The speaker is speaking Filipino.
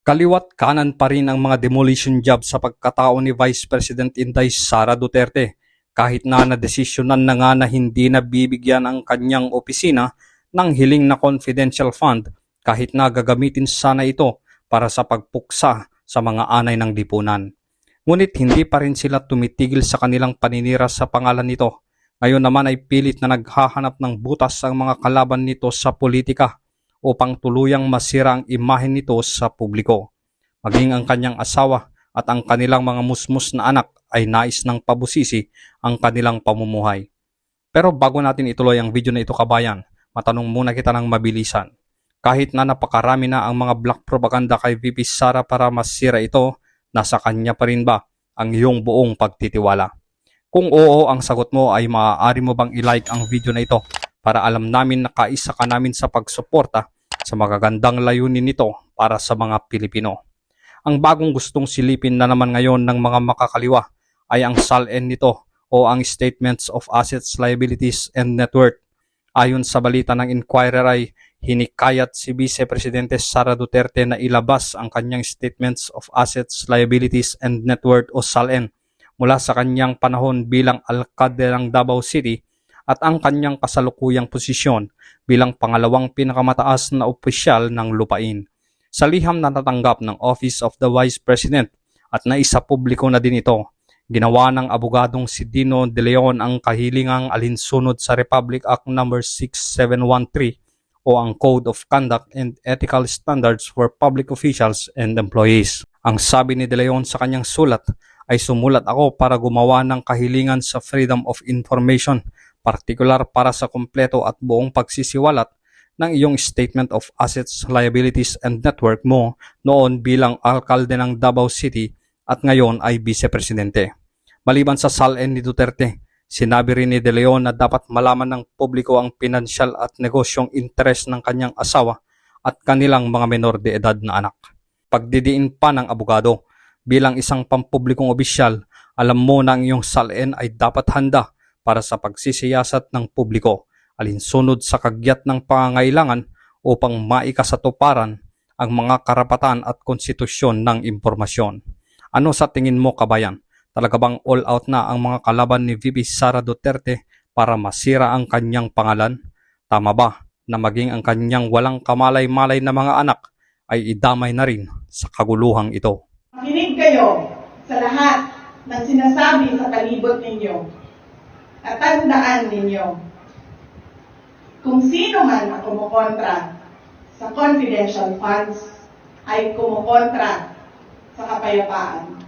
Kaliwat kanan pa rin ang mga demolition job sa pagkatao ni Vice President Inday Sara Duterte kahit na nadesisyonan na nga na hindi na bibigyan ang kanyang opisina ng hiling na confidential fund kahit na gagamitin sana ito para sa pagpuksa sa mga anay ng lipunan. Ngunit hindi pa rin sila tumitigil sa kanilang paninira sa pangalan nito. Ngayon naman ay pilit na naghahanap ng butas ang mga kalaban nito sa politika upang tuluyang masira ang imahe nito sa publiko. Maging ang kanyang asawa at ang kanilang mga musmus na anak ay nais ng pabusisi ang kanilang pamumuhay. Pero bago natin ituloy ang video na ito kabayan, matanong muna kita ng mabilisan. Kahit na napakarami na ang mga black propaganda kay VP Sara para masira ito, nasa kanya pa rin ba ang iyong buong pagtitiwala? Kung oo ang sagot mo ay maaari mo bang i-like ang video na ito para alam namin na kaisa ka namin sa pagsuporta sa magagandang layunin nito para sa mga Pilipino. Ang bagong gustong silipin na naman ngayon ng mga makakaliwa ay ang SALN nito o ang Statements of Assets, Liabilities and Net Worth. Ayon sa balita ng Inquirer ay hinikayat si Vice Presidente Sara Duterte na ilabas ang kanyang Statements of Assets, Liabilities and Net Worth o SALN mula sa kanyang panahon bilang alkalde ng Davao City at ang kanyang kasalukuyang posisyon bilang pangalawang pinakamataas na opisyal ng lupain. Sa liham na natanggap ng Office of the Vice President at naisapubliko na din ito, ginawa ng abogadong si Dino De Leon ang kahilingang alinsunod sa Republic Act No. 6713 o ang Code of Conduct and Ethical Standards for Public Officials and Employees. Ang sabi ni De Leon sa kanyang sulat ay sumulat ako para gumawa ng kahilingan sa Freedom of Information, partikular para sa kumpleto at buong pagsisiwalat ng iyong Statement of Assets, Liabilities and Network mo noon bilang alkalde ng Davao City at ngayon ay Vice-Presidente. Maliban sa SALN ni Duterte, sinabi rin ni De Leon na dapat malaman ng publiko ang pinansyal at negosyong interes ng kanyang asawa at kanilang mga menor de edad na anak. Pagdidiin pa ng abogado, bilang isang pampublikong opisyal, alam mo na ang iyong SALN ay dapat handa para sa pagsisiyasat ng publiko, alinsunod sa kagyat ng pangangailangan upang maikasatuparan ang mga karapatan at konstitusyon ng impormasyon. Ano sa tingin mo kabayan? Talaga bang all out na ang mga kalaban ni VP Sara Duterte para masira ang kanyang pangalan? Tama ba na maging ang kanyang walang kamalay-malay na mga anak ay idamay na rin sa kaguluhang ito? Makinig kayo sa lahat ng sinasabi sa palibot ninyo at tandaan ninyo, kung sino man ang kumukontra sa confidential funds ay kumukontra sa kapayapaan.